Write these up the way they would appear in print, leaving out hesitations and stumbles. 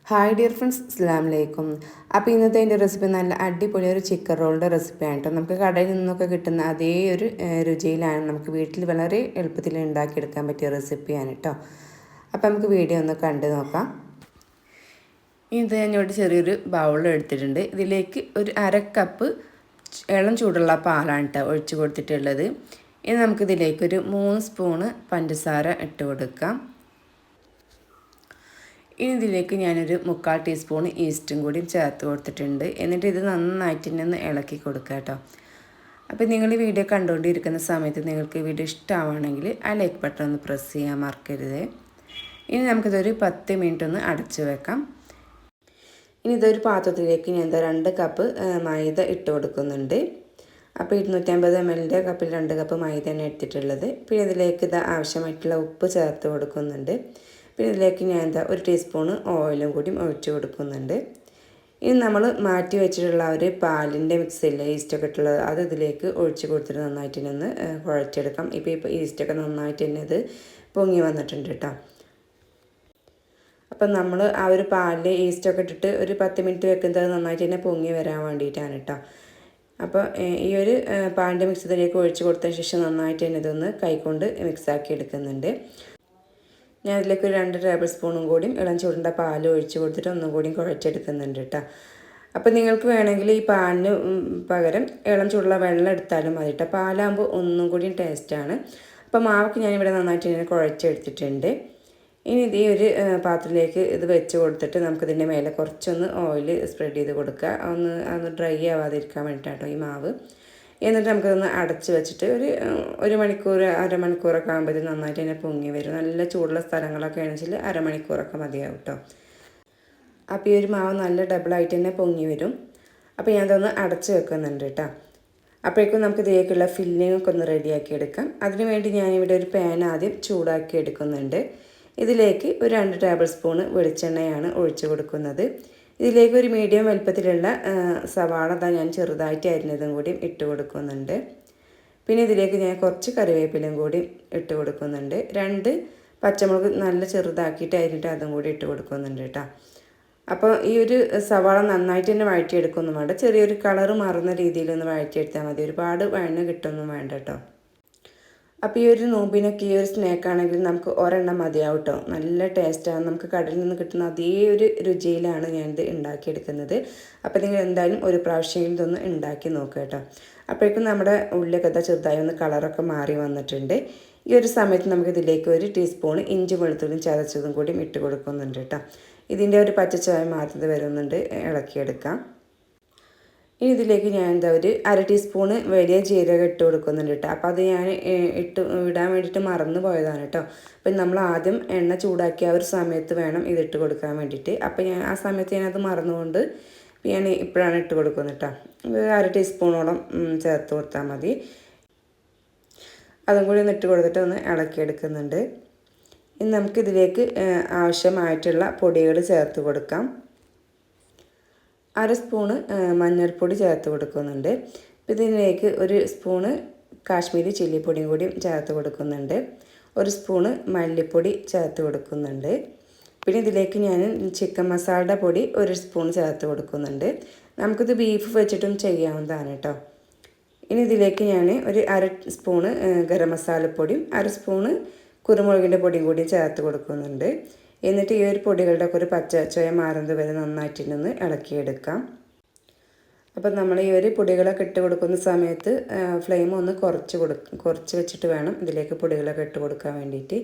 Hi dear friends, അസ്സലാമു അലൈക്കും. അപ്പോൾ ഇന്നത്തെ എൻ്റെ റെസിപ്പി നല്ല അടിപൊളി ഒരു ചിക്കൻ റോളിൻ്റെ റെസിപ്പിയാണ് കേട്ടോ. നമുക്ക് കടയിൽ നിന്നൊക്കെ കിട്ടുന്ന അതേ ഒരു രുചിയിലാണ് നമുക്ക് വീട്ടിൽ വളരെ എളുപ്പത്തിൽ ഉണ്ടാക്കിയെടുക്കാൻ പറ്റിയ റെസിപ്പിയാണ് കേട്ടോ. അപ്പോൾ നമുക്ക് വീഡിയോ ഒന്ന് കണ്ടു നോക്കാം. ഇത് ഞാനിവിടെ ചെറിയൊരു ബൗൾ എടുത്തിട്ടുണ്ട്. ഇതിലേക്ക് ഒരു അരക്കപ്പ് ഇളം ചൂടുള്ള പാലാണ് കേട്ടോ ഒഴിച്ച് കൊടുത്തിട്ടുള്ളത്. ഇനി നമുക്കിതിലേക്കൊരു 3 സ്പൂണ് പഞ്ചസാര ഇട്ട് കൊടുക്കാം. ഇനി ഇതിലേക്ക് ഞാനൊരു 3/4 ടീസ്പൂൺ ഈസ്റ്റും കൂടി ചേർത്ത് കൊടുത്തിട്ടുണ്ട്. എന്നിട്ട് ഇത് നന്നായിട്ട് ഒന്ന് ഇളക്കി കൊടുക്കുക കേട്ടോ. അപ്പോൾ നിങ്ങൾ ഈ വീഡിയോ കണ്ടുകൊണ്ടിരിക്കുന്ന സമയത്ത് നിങ്ങൾക്ക് വീഡിയോ ഇഷ്ടമാണെങ്കിൽ ആ ലൈക്ക് ബട്ടൺ ഒന്ന് പ്രസ് ചെയ്യാൻ മറക്കരുത്. ഇനി നമുക്കിതൊരു 10 മിനിറ്റ് ഒന്ന് അടച്ചു വെക്കാം. ഇനി ഇതൊരു പാത്രത്തിലേക്ക് ഞാൻ 2 കപ്പ് മൈദ ഇട്ട് കൊടുക്കുന്നുണ്ട്. അപ്പോൾ 250 ml കപ്പിൽ 2 കപ്പ് മൈദയാണ് എടുത്തിട്ടുള്ളത്. പിന്നെ ഇതിലേക്ക് ആവശ്യമായിട്ടുള്ള ഉപ്പ് ചേർത്ത് കൊടുക്കുന്നുണ്ട്. പിന്നെ ഇതിലേക്ക് ഞാൻ 1 ടീസ്പൂൺ ഓയിലും കൂടി ഒഴിച്ച് കൊടുക്കുന്നുണ്ട്. ഇനി നമ്മൾ മാറ്റി വെച്ചിട്ടുള്ള ഒരു പാലിൻ്റെ മിക്സില്ലേ, ഈസ്റ്റൊക്കെ ഇട്ടുള്ളത്, അത് ഇതിലേക്ക് ഒഴിച്ച് കൊടുത്തിട്ട് നന്നായിട്ട് ഒന്ന് കുഴച്ചെടുക്കാം. ഇപ്പോൾ ഈസ്റ്റൊക്കെ നന്നായിട്ട് തന്നെ ഇത് പൊങ്ങി വന്നിട്ടുണ്ട് കേട്ടോ. അപ്പം നമ്മൾ ആ ഒരു പാലിൽ ഈസ്റ്റൊക്കെ ഇട്ടിട്ട് ഒരു 10 മിനിറ്റ് വെക്കുന്നത് നന്നായിട്ട് തന്നെ പൊങ്ങി വരാൻ വേണ്ടിയിട്ടാണ് കേട്ടോ. അപ്പോൾ ഈ ഒരു പാലിൻ്റെ മിക്സ് ഇതിലേക്ക് ഒഴിച്ച് കൊടുത്തതിന് ശേഷം നന്നായിട്ട് തന്നെ ഇതൊന്ന് കൈകൊണ്ട് മിക്സാക്കി എടുക്കുന്നുണ്ട്. ഞാൻ ഇതിലേക്ക് ഒരു 2 ടേബിൾ സ്പൂണും കൂടി ഇളം ചൂടിൻ്റെ പാൽ ഒഴിച്ച് കൊടുത്തിട്ട് ഒന്നും കൂടി കുഴച്ചെടുക്കുന്നുണ്ട് കേട്ടോ. അപ്പോൾ നിങ്ങൾക്ക് വേണമെങ്കിൽ ഈ പാലിന് പകരം ഇളം ചൂടുള്ള വെള്ളം എടുത്താലും മതി കേട്ടോ. പാലാകുമ്പോൾ ഒന്നും കൂടി ടേസ്റ്റാണ്. അപ്പോൾ മാവൊക്കെ ഞാനിവിടെ നന്നായിട്ട് ഇങ്ങനെ കുഴച്ചെടുത്തിട്ടുണ്ട്. ഇനി ഈ ഒരു പാത്രത്തിലേക്ക് ഇത് വെച്ച് കൊടുത്തിട്ട് നമുക്കിതിൻ്റെ മേലെ കുറച്ചൊന്ന് ഓയിൽ സ്പ്രെഡ് ചെയ്ത് കൊടുക്കുക. ഒന്ന് ഡ്രൈ ആവാതിരിക്കാൻ വേണ്ടിയിട്ടാട്ടോ ഈ മാവ്. എന്നിട്ട് നമുക്കതൊന്ന് അടച്ച് വെച്ചിട്ട് ഒരു മണിക്കൂർ അരമണിക്കൂറൊക്കെ ആകുമ്പോൾ നന്നായിട്ട് തന്നെ പൊങ്ങി വരും. നല്ല ചൂടുള്ള സ്ഥലങ്ങളൊക്കെ ആണെന്ന് വെച്ചാൽ അരമണിക്കൂറൊക്കെ മതിയാവും കേട്ടോ. അപ്പോൾ ഈ ഒരു മാവ് നല്ല ഡബിളായിട്ട് തന്നെ പൊങ്ങി വരും. അപ്പോൾ ഞാനതൊന്ന് അടച്ച് വെക്കുന്നുണ്ട് കേട്ടോ. അപ്പോഴേക്കും നമുക്ക് ഇതിലേക്കുള്ള ഫില്ലിങ്ങൊക്കെ ഒന്ന് റെഡിയാക്കി എടുക്കാം. അതിന് വേണ്ടി ഞാനിവിടെ ഒരു പാൻ ആദ്യം ചൂടാക്കി എടുക്കുന്നുണ്ട്. ഇതിലേക്ക് ഒരു 2 ടേബിൾ സ്പൂണ് വെളിച്ചെണ്ണയാണ് ഒഴിച്ച് കൊടുക്കുന്നത്. ഇതിലേക്ക് ഒരു മീഡിയം വലുപ്പത്തിലുള്ള സവാള ഞാൻ ചെറുതായിട്ട് അരിഞ്ഞതും കൂടി ഇട്ട് കൊടുക്കുന്നുണ്ട്. പിന്നെ ഇതിലേക്ക് ഞാൻ കുറച്ച് കറിവേപ്പിലയും കൂടി ഇട്ട് കൊടുക്കുന്നുണ്ട്. 2 പച്ചമുളക് നല്ല ചെറുതാക്കിയിട്ട് അരിഞ്ഞിട്ട് അതും കൂടി ഇട്ട് കൊടുക്കുന്നുണ്ട് കേട്ടോ. അപ്പോൾ ഈ ഒരു സവാള നന്നായിട്ട് തന്നെ വഴറ്റിയെടുക്കൊന്നും വേണ്ട. ചെറിയൊരു കളറ് മാറുന്ന രീതിയിലൊന്ന് വഴറ്റിയെടുത്താൽ മതി. ഒരുപാട് വഴന്ന് കിട്ടുമൊന്നും വേണ്ട കേട്ടോ. അപ്പോൾ ഈ ഒരു നോമ്പിനൊക്കെ ഈ ഒരു സ്നാക്കാണെങ്കിൽ നമുക്ക് ഒരെണ്ണം മതിയാവും കേട്ടോ. നല്ല ടേസ്റ്റാണ്. നമുക്ക് കടലിൽ നിന്ന് കിട്ടുന്ന അതേ ഒരു രുചിയിലാണ് ഞാനിത് ഉണ്ടാക്കിയെടുക്കുന്നത്. അപ്പോൾ നിങ്ങൾ എന്തായാലും ഒരു പ്രാവശ്യം ഇതൊന്ന് ഉണ്ടാക്കി നോക്കുക കേട്ടോ. അപ്പോഴേക്കും നമ്മുടെ ഉള്ളിലൊക്കെ ചെറുതായി ഒന്ന് കളറൊക്കെ മാറി വന്നിട്ടുണ്ട്. ഈ ഒരു സമയത്ത് നമുക്കിതിലേക്ക് 1 ടീസ്പൂൺ ഇഞ്ചി വെളുത്തുള്ളിയും ചതച്ചതും കൂടി ഇട്ട് കൊടുക്കുന്നുണ്ട് കേട്ടോ. ഇതിൻ്റെ ഒരു പച്ചച്ചോയ മാറ്റുന്നത് വരുന്നുണ്ട്, ഇളക്കിയെടുക്കാം. ഇനി ഇതിലേക്ക് ഞാൻ ഒരു 1/2 ടീസ്പൂണ് വലിയ ജീരകം ഇട്ട് കൊടുക്കുന്നുണ്ട് കേട്ടോ. അപ്പോൾ അത് ഞാൻ ഇടാൻ വേണ്ടിയിട്ട് മറന്നു പോയതാണ് കേട്ടോ. അപ്പം നമ്മൾ ആദ്യം എണ്ണ ചൂടാക്കിയ ഒരു സമയത്ത് വേണം ഇതിട്ട് കൊടുക്കാൻ വേണ്ടിയിട്ട്. അപ്പോൾ ഞാൻ ആ സമയത്ത് ഞാനത് മറന്നുകൊണ്ട് ഞാൻ ഇപ്പോഴാണ് ഇട്ട് കൊടുക്കുന്നത് കേട്ടോ. 1/2 ടീസ്പൂണോളം ചേർത്ത് കൊടുത്താൽ മതി. അതും കൂടി ഒന്ന് ഇട്ട് കൊടുത്തിട്ട് ഒന്ന് ഇളക്കിയെടുക്കുന്നുണ്ട്. ഇനി നമുക്കിതിലേക്ക് ആവശ്യമായിട്ടുള്ള പൊടികൾ ചേർത്ത് കൊടുക്കാം. 1/2 സ്പൂണ് മഞ്ഞൾപ്പൊടി ചേർത്ത് കൊടുക്കുന്നുണ്ട്. ഇതിലേക്ക് 1 സ്പൂണ് കാശ്മീരി ചില്ലിപ്പൊടിയും കൂടി ചേർത്ത് കൊടുക്കുന്നുണ്ട്. 1 സ്പൂണ് മല്ലിപ്പൊടി ചേർത്ത് കൊടുക്കുന്നുണ്ട്. പിന്നെ ഇതിലേക്ക് ഞാൻ ചിക്കൻ മസാലയുടെ പൊടി 1 സ്പൂൺ ചേർത്ത് കൊടുക്കുന്നുണ്ട്. നമുക്കിത് ബീഫ് വെച്ചിട്ടും ചെയ്യാവുന്നതാണ് കേട്ടോ. ഇനി ഇതിലേക്ക് ഞാൻ 1/2 സ്പൂണ് ഗരം മസാലപ്പൊടിയും 1/2 സ്പൂണ് കുരുമുളകിൻ്റെ പൊടിയും കൂടി ചേർത്ത് കൊടുക്കുന്നുണ്ട്. എന്നിട്ട് ഈ ഒരു പൊടികളുടെ ഒക്കെ ഒരു പച്ച ചുവ മാറുന്നത് വരെ നന്നായിട്ടൊന്ന് ഇളക്കിയെടുക്കാം. അപ്പം നമ്മൾ ഈ ഒരു പൊടികളൊക്കെ ഇട്ട് കൊടുക്കുന്ന സമയത്ത് ഫ്ലെയിം ഒന്ന് കുറച്ച് വെച്ചിട്ട് വേണം ഇതിലേക്ക് പൊടികളൊക്കെ ഇട്ട് കൊടുക്കാൻ വേണ്ടിയിട്ട്.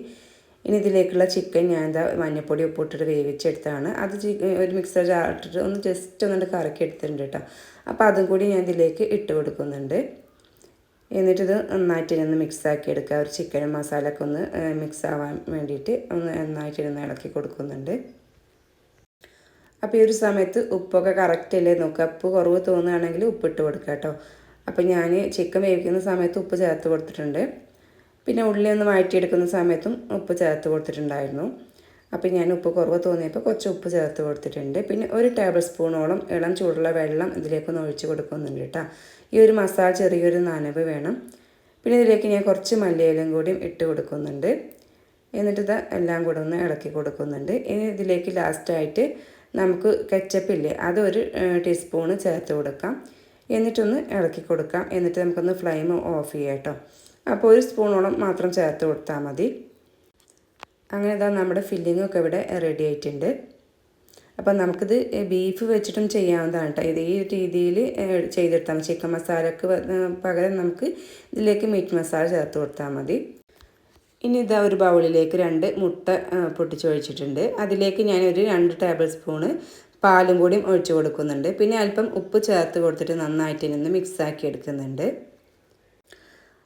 ഇനി ഇതിലേക്കുള്ള ചിക്കൻ ഞാൻ മഞ്ഞൾപ്പൊടി ഉപ്പിട്ടിട്ട് വേവിച്ചെടുത്താണ്. അത് ഒരു മിക്സർ ജാറിട്ടിട്ട് ഒന്ന് ജസ്റ്റ് ഒന്നുകൊണ്ട് കറക്കി എടുത്തിട്ടുണ്ട് കേട്ടോ. അപ്പോൾ അതും കൂടി ഞാൻ ഇതിലേക്ക് ഇട്ട് കൊടുക്കുന്നുണ്ട്. എന്നിട്ടിത് നന്നായിട്ടിരുന്ന് മിക്സാക്കി എടുക്കുക. ഒരു ചിക്കനും മസാലയൊക്കെ ഒന്ന് മിക്സ് ആവാൻ വേണ്ടിയിട്ട് ഒന്ന് നന്നായിട്ടിരുന്ന് ഇളക്കി കൊടുക്കുന്നുണ്ട്. അപ്പോൾ ഈ ഒരു സമയത്ത് ഉപ്പൊക്കെ കറക്റ്റ് അല്ലേ നോക്കുക. ഉപ്പ് കുറവ് തോന്നുകയാണെങ്കിൽ ഉപ്പിട്ട് കൊടുക്കുക കേട്ടോ. അപ്പോൾ ഞാൻ ചിക്കൻ വേവിക്കുന്ന സമയത്ത് ഉപ്പ് ചേർത്ത് കൊടുത്തിട്ടുണ്ട്. പിന്നെ ഉള്ളി ഒന്ന് വഴറ്റിയെടുക്കുന്ന സമയത്തും ഉപ്പ് ചേർത്ത് കൊടുത്തിട്ടുണ്ടായിരുന്നു. അപ്പോൾ ഞാൻ ഉപ്പ് കുറവ് തോന്നിയപ്പോൾ കുറച്ച് ഉപ്പ് ചേർത്ത് കൊടുത്തിട്ടുണ്ട്. പിന്നെ 1 ടേബിൾ സ്പൂണോളം ഇളം ചൂടുള്ള വെള്ളം ഇതിലേക്കൊന്ന് ഒഴിച്ച് കൊടുക്കുന്നുണ്ട് കേട്ടോ. ഈ ഒരു മസാല ചെറിയൊരു നനവ് വേണം. പിന്നെ ഇതിലേക്ക് ഞാൻ കുറച്ച് മല്ലിയിലയും കൂടി ഇട്ട് കൊടുക്കുന്നുണ്ട്. എന്നിട്ട് എല്ലാം കൂടെ ഒന്ന് ഇളക്കി കൊടുക്കുന്നുണ്ട്. ഇനി ഇതിലേക്ക് ലാസ്റ്റായിട്ട് നമുക്ക് കെച്ചപ്പില്ലേ അതൊരു ടീസ്പൂണ് ചേർത്ത് കൊടുക്കാം. എന്നിട്ടൊന്ന് ഇളക്കി കൊടുക്കാം. എന്നിട്ട് നമുക്കൊന്ന് ഫ്ലെയിം ഓഫ് ചെയ്യാം കേട്ടോ. അപ്പോൾ ഒരു സ്പൂണോളം മാത്രം ചേർത്ത് കൊടുത്താൽ മതി. അങ്ങനെ ഇതാ നമ്മുടെ ഫില്ലിങ്ങൊക്കെ ഇവിടെ റെഡി ആയിട്ടുണ്ട്. അപ്പം നമുക്കിത് ബീഫ് വെച്ചിട്ടും ചെയ്യാവുന്നതാണ് കേട്ടോ. ഇത് ഈ രീതിയിൽ ചെയ്തെടുത്താൽ മതി. ചിക്കൻ മസാലക്ക് പകരം നമുക്ക് ഇതിലേക്ക് മീറ്റ് മസാല ചേർത്ത് കൊടുത്താൽ മതി. ഇനി ഇതാ ഒരു ബൗളിലേക്ക് 2 മുട്ട പൊട്ടിച്ചൊഴിച്ചിട്ടുണ്ട്. അതിലേക്ക് ഞാനൊരു 2 ടേബിൾ സ്പൂണ് പാലും കൂടി ഒഴിച്ച് കൊടുക്കുന്നുണ്ട്. പിന്നെ അല്പം ഉപ്പ് ചേർത്ത് കൊടുത്തിട്ട് നന്നായിട്ട് ഇനി ഒന്ന് മിക്സാക്കി എടുക്കുന്നുണ്ട്.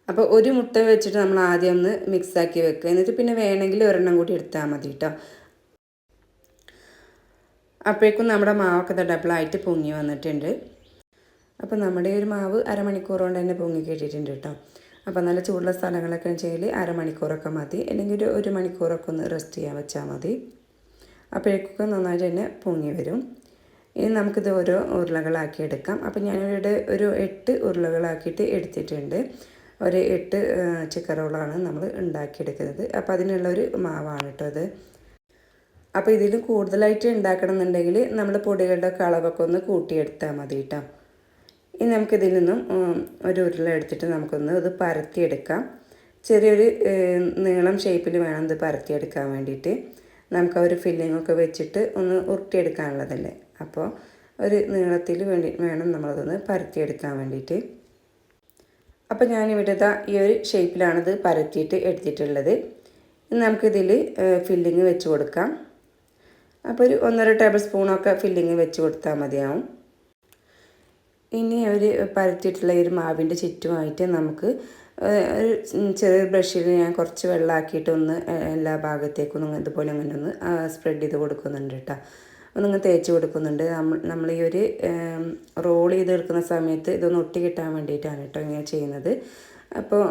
അപ്പോൾ ഒരു മുട്ട വെച്ചിട്ട് നമ്മൾ ആദ്യം ഒന്ന് മിക്സാക്കി വെക്കുക. എന്നിട്ട് പിന്നെ വേണമെങ്കിൽ ഒരെണ്ണം കൂടി എടുത്താൽ മതി കേട്ടോ. അപ്പോഴേക്കും നമ്മുടെ മാവൊക്കെ ഡബിളായിട്ട് പൊങ്ങി വന്നിട്ടുണ്ട്. അപ്പോൾ നമ്മുടെ ഒരു മാവ് അരമണിക്കൂർ കൊണ്ട് തന്നെ പൊങ്ങി കിട്ടിയിട്ടുണ്ട് കേട്ടോ. അപ്പോൾ നല്ല ചൂടുള്ള സ്ഥലങ്ങളൊക്കെ വെച്ചെങ്കിൽ അരമണിക്കൂറൊക്കെ മതി, അല്ലെങ്കിൽ ഒരു മണിക്കൂറൊക്കെ ഒന്ന് റെസ്റ്റ് ചെയ്യാൻ വെച്ചാൽ മതി. അപ്പോഴേക്കൊക്കെ നന്നായിട്ട് തന്നെ പൊങ്ങി വരും. ഇനി നമുക്കിത് ഓരോ ഉരുളകളാക്കി എടുക്കാം. അപ്പോൾ ഞാനിവിടെ ഒരു 8 ഉരുളകളാക്കിയിട്ട് എടുത്തിട്ടുണ്ട്. ഒരു 8 ചിക്കൻ റോളാണ് നമ്മൾ ഉണ്ടാക്കിയെടുക്കുന്നത്. അപ്പോൾ അതിനുള്ളൊരു മാവാണ് കേട്ടോ അത്. അപ്പോൾ ഇതിൽ കൂടുതലായിട്ട് ഉണ്ടാക്കണം എന്നുണ്ടെങ്കിൽ നമ്മൾ പൊടികളുടെ അളവൊക്കെ ഒന്ന് കൂട്ടിയെടുത്താൽ മതി കേട്ടോ. ഇനി നമുക്കിതിൽ നിന്നും ഒരു ഉരുള എടുത്തിട്ട് നമുക്കൊന്ന് ഇത് പരത്തിയെടുക്കാം. ചെറിയൊരു നീളം ഷേപ്പിൽ വേണം ഇത് പരത്തിയെടുക്കാൻ വേണ്ടിയിട്ട്. നമുക്ക് ഒരു ഫില്ലിങ്ങൊക്കെ വെച്ചിട്ട് ഒന്ന് ഉരുട്ടിയെടുക്കാനുള്ളതല്ലേ. അപ്പോൾ ഒരു നീളത്തിൽ വേണം നമ്മളതൊന്ന് പരത്തിയെടുക്കാൻ വേണ്ടിയിട്ട്. അപ്പോൾ ഞാനിവിടെ ഈ ഒരു ഷേപ്പിലാണിത് പരത്തിയിട്ട് എടുത്തിട്ടുള്ളത്. ഇനി നമുക്കിതിൽ ഫില്ലിങ് വെച്ച് കൊടുക്കാം. അപ്പോൾ ഒരു 1.5 ടേബിൾ സ്പൂണൊക്കെ ഫില്ലിങ് വെച്ച് കൊടുത്താൽ മതിയാവും. ഇനി ഒരു പരത്തിയിട്ടുള്ള ഒരു മാവിൻ്റെ ചുറ്റുമായിട്ട് നമുക്ക് ഒരു ചെറിയ ബ്രഷിൽ ഞാൻ കുറച്ച് വെള്ളമാക്കിയിട്ട് ഒന്ന് എല്ലാ ഭാഗത്തേക്കും ഇതുപോലെ അങ്ങനെ ഒന്ന് സ്പ്രെഡ് ചെയ്ത് കൊടുക്കുന്നുണ്ട് കേട്ടോ. ഒന്നിങ്ങനെ തേച്ച് കൊടുക്കുന്നുണ്ട്. നമ്മൾ ഈ ഒരു റോൾ ചെയ്തെടുക്കുന്ന സമയത്ത് ഇതൊന്ന് ഒട്ടി കിട്ടാൻ വേണ്ടിയിട്ടാണ് കേട്ടോ ഇങ്ങനെ ചെയ്യുന്നത്. അപ്പോൾ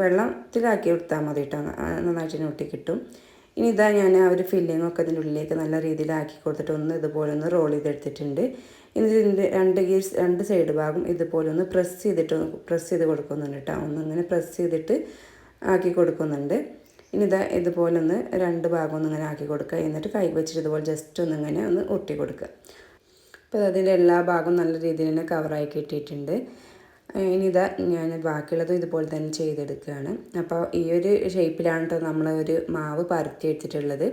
വെള്ളത്തിലാക്കി കൊടുത്താൽ മതി കേട്ടോ, നന്നായിട്ട് ഒട്ടി കിട്ടും. ഇനി ഇതാ ഞാൻ ആ ഒരു ഫില്ലിങ്ങൊക്കെ ഇതിൻ്റെ ഉള്ളിലേക്ക് നല്ല രീതിയിലാക്കി കൊടുത്തിട്ട് ഒന്ന് ഇതുപോലെ ഒന്ന് റോൾ ചെയ്തെടുത്തിട്ടുണ്ട്. ഇനി ഇതിൻ്റെ 2 സൈഡ് ഭാഗം ഇതുപോലെ ഒന്ന് പ്രസ് ചെയ്ത് കൊടുക്കുന്നുണ്ട് കേട്ടോ. ഒന്നിങ്ങനെ പ്രസ് ചെയ്തിട്ട് ആക്കി കൊടുക്കുന്നുണ്ട്. ഇനി ഇതാ ഇതുപോലെ ഒന്ന് 2 ഭാഗം ഒന്നിങ്ങനെ ആക്കി കൊടുക്കുക. എന്നിട്ട് കൈ വെച്ചിട്ട് ഇതുപോലെ ജസ്റ്റ് ഒന്നിങ്ങനെ ഒന്ന് ഒട്ടി കൊടുക്കുക. അപ്പോൾ അതിൻ്റെ എല്ലാ ഭാഗവും നല്ല രീതിയിൽ തന്നെ കവറായി കിട്ടിയിട്ടുണ്ട്. ഇനി ഇതാ ഞാൻ ബാക്കിയുള്ളതും ഇതുപോലെ തന്നെ ചെയ്തെടുക്കുകയാണ്. അപ്പോൾ ഈ ഒരു ഷേപ്പിലാണ് കേട്ടോ നമ്മൾ ഒരു മാവ് പരത്തി എടുത്തിട്ടുള്ളത്.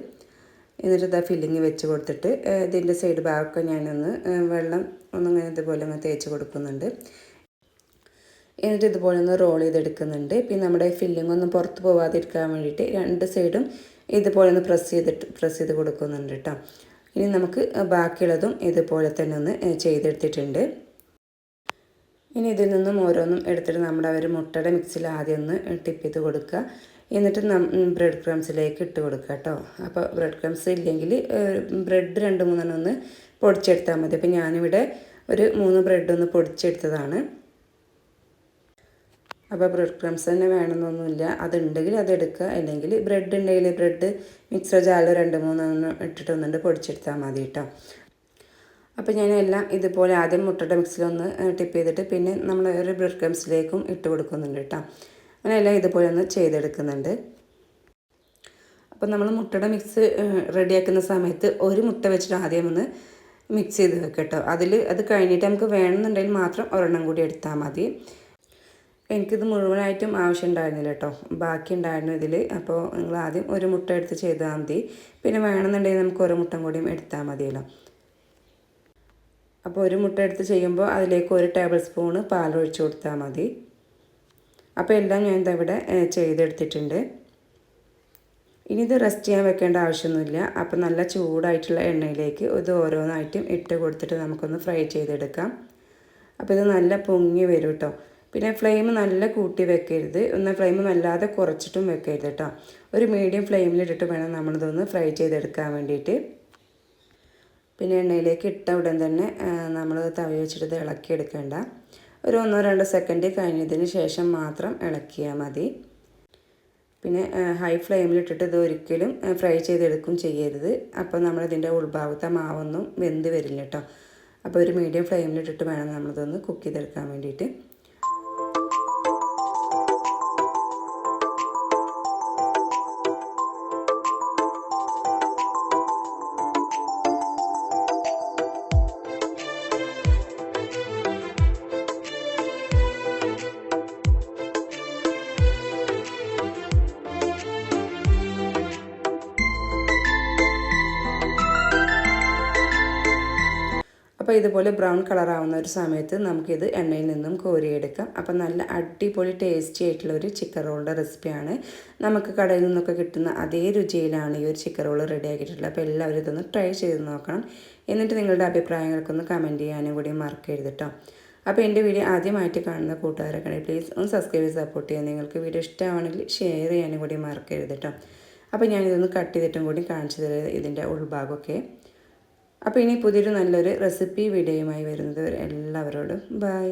എന്നിട്ട് ഇതാ ഫില്ലിങ് വെച്ച് കൊടുത്തിട്ട് ഇതിൻ്റെ സൈഡ് ഭാഗമൊക്കെ ഞാനൊന്ന് വെള്ളം ഒന്നിങ്ങനെ ഇതുപോലെ ഒന്ന് തേച്ച് കൊടുക്കുന്നുണ്ട്. എന്നിട്ട് ഇതുപോലെ ഒന്ന് റോൾ ചെയ്തെടുക്കുന്നുണ്ട്. പിന്നെ നമ്മുടെ ഫില്ലിംഗ് ഒന്നും പുറത്ത് പോകാതിരിക്കാൻ വേണ്ടിയിട്ട് 2 സൈഡും ഇതുപോലെ ഒന്ന് പ്രസ് ചെയ്ത് കൊടുക്കുന്നുണ്ട് കേട്ടോ. ഇനി നമുക്ക് ബാക്കിയുള്ളതും ഇതുപോലെ തന്നെ ഒന്ന് ചെയ്തെടുത്തിട്ടുണ്ട്. ഇനി ഇതിൽ നിന്നും ഓരോന്നും എടുത്തിട്ട് നമ്മുടെ ഒരു മുട്ടയുടെ മിക്സിൽ ആദ്യം ഒന്ന് ടിപ്പ് ചെയ്ത് കൊടുക്കുക. എന്നിട്ട് ബ്രെഡ് ക്രംസിലേക്ക് ഇട്ട് കൊടുക്കുക കേട്ടോ. അപ്പോൾ ബ്രെഡ് ക്രംസ് ഇല്ലെങ്കിൽ ബ്രെഡ് 2-3 ഒന്ന് പൊടിച്ചെടുത്താൽ മതി. അപ്പോൾ ഞാനിവിടെ ഒരു 3 ബ്രെഡ് ഒന്ന് പൊടിച്ചെടുത്തതാണ്. അപ്പോൾ ബ്രെഡ് ക്രംസ് തന്നെ വേണമെന്നൊന്നുമില്ല, അതുണ്ടെങ്കിൽ അതെടുക്കുക. അല്ലെങ്കിൽ ബ്രെഡ് ഉണ്ടെങ്കിൽ ബ്രെഡ് മിക്സർ ജാറിൽ 2-3 ഇട്ടിട്ടൊന്നുണ്ട് പൊടിച്ചെടുത്താൽ മതി കേട്ടോ. അപ്പോൾ ഞാനെല്ലാം ഇതുപോലെ ആദ്യം മുട്ടയുടെ മിക്സിലൊന്ന് ടിപ്പ് ചെയ്തിട്ട് പിന്നെ നമ്മൾ ഒരു ബ്രെഡ് ക്രംസിലേക്കും ഇട്ട് കൊടുക്കുന്നുണ്ട് കേട്ടോ. അങ്ങനെ എല്ലാം ഇതുപോലെ ഒന്ന് ചെയ്തെടുക്കുന്നുണ്ട്. അപ്പോൾ നമ്മൾ മുട്ടയുടെ മിക്സ് റെഡിയാക്കുന്ന സമയത്ത് ഒരു മുട്ട വെച്ചിട്ട് ആദ്യം ഒന്ന് മിക്സ് ചെയ്ത് വെക്കുക കേട്ടോ. അത് കഴിഞ്ഞിട്ട് നമുക്ക് വേണമെന്നുണ്ടെങ്കിൽ മാത്രം ഒരെണ്ണം കൂടി എടുത്താൽ മതി. എനിക്കിത് മുഴുവനായിട്ടും ആവശ്യം ഉണ്ടായിരുന്നില്ല കേട്ടോ, ബാക്കി ഉണ്ടായിരുന്നു ഇതിൽ. അപ്പോൾ നിങ്ങൾ ആദ്യം ഒരു മുട്ട എടുത്ത് ചെയ്താൽ മതി. പിന്നെ വേണമെന്നുണ്ടെങ്കിൽ നമുക്ക് ഒരു മുട്ട കൂടിയും എടുത്താൽ മതിയല്ലോ. അപ്പോൾ ഒരു മുട്ട എടുത്ത് ചെയ്യുമ്പോൾ അതിലേക്ക് 1 ടേബിൾ സ്പൂണ് പാലൊഴിച്ച് കൊടുത്താൽ മതി. അപ്പോൾ എല്ലാം ഞാൻ ഇവിടെ ചെയ്തെടുത്തിട്ടുണ്ട്. ഇനി ഇത് റെസ്റ്റ് ചെയ്യാൻ വെക്കേണ്ട ആവശ്യമൊന്നുമില്ല. അപ്പോൾ നല്ല ചൂടായിട്ടുള്ള എണ്ണയിലേക്ക് ഇത് ഓരോന്നായിട്ടും ഇട്ട് കൊടുത്തിട്ട് നമുക്കൊന്ന് ഫ്രൈ ചെയ്തെടുക്കാം. അപ്പോൾ ഇത് നല്ല പൊങ്ങി വരും കേട്ടോ. പിന്നെ ഫ്ലെയിം നല്ല കൂട്ടി വെക്കരുത്, ഒന്ന് ഫ്ലെയിം വല്ലാതെ കുറച്ചിട്ടും വെക്കരുത് കേട്ടോ. ഒരു മീഡിയം ഫ്ലെയിമിലിട്ടിട്ട് വേണം നമ്മളിതൊന്ന് ഫ്രൈ ചെയ്തെടുക്കാൻ വേണ്ടിയിട്ട്. പിന്നെ എണ്ണയിലേക്ക് ഇട്ട ഉടൻ തന്നെ നമ്മൾ തവി വെച്ചിട്ട് ഇളക്കിയെടുക്കേണ്ട. ഒരു 1-2 സെക്കൻഡ് കഴിഞ്ഞതിന് ശേഷം മാത്രം ഇളക്കിയാൽ മതി. പിന്നെ ഹൈ ഫ്ലെയിമിലിട്ടിട്ട് ഇത് ഒരിക്കലും ഫ്രൈ ചെയ്തെടുക്കും ചെയ്യരുത്. അപ്പോൾ നമ്മളിതിൻ്റെ ഉൾഭാഗത്തെ മാവൊന്നും വെന്ത് വരില്ല കേട്ടോ. അപ്പോൾ ഒരു മീഡിയം ഫ്ലെയിമിലിട്ടിട്ട് വേണം നമ്മളിതൊന്ന് കുക്ക് ചെയ്തെടുക്കാൻ വേണ്ടിയിട്ട്. അപ്പോൾ ഇതുപോലെ ബ്രൗൺ കളറാവുന്ന ഒരു സമയത്ത് നമുക്കിത് എണ്ണയിൽ നിന്നും കോരിയെടുക്കാം. അപ്പോൾ നല്ല അടിപൊളി ടേസ്റ്റി ആയിട്ടുള്ള ഒരു ചിക്കൻ റോളിൻ്റെ റെസിപ്പിയാണ്. നമുക്ക് കടയിൽ നിന്നൊക്കെ കിട്ടുന്ന അതേ രുചിയിലാണ് ഈ ഒരു ചിക്കൻ റോൾ റെഡി ആക്കിയിട്ടുള്ളത്. അപ്പോൾ എല്ലാവരും ഇതൊന്ന് ട്രൈ ചെയ്ത് നോക്കണം. എന്നിട്ട് നിങ്ങളുടെ അഭിപ്രായങ്ങൾക്കൊന്ന് കമൻറ്റ് ചെയ്യാനും കൂടി മറക്കരുത് കേട്ടോ. അപ്പോൾ എൻ്റെ വീഡിയോ ആദ്യമായിട്ട് കാണുന്ന കൂട്ടുകാരൊക്കെ പ്ലീസ് ഒന്ന് സബ്സ്ക്രൈബ് ചെയ്ത് സപ്പോർട്ട് ചെയ്യാൻ. നിങ്ങൾക്ക് വീഡിയോ ഇഷ്ടമാണെങ്കിൽ ഷെയർ ചെയ്യാനും കൂടി മറക്കരുത് കേട്ടോ. അപ്പോൾ ഞാനിതൊന്ന് കട്ട് ചെയ്തിട്ടും കൂടി കാണിച്ചു തരാം ഇതിൻ്റെ ഉൾഭാഗമൊക്കെ. അപ്പോൾ ഇനി പുതിയൊരു നല്ലൊരു റെസിപ്പി വീഡിയോയുമായി വരുന്നത് എല്ലാവരോടും ബൈ.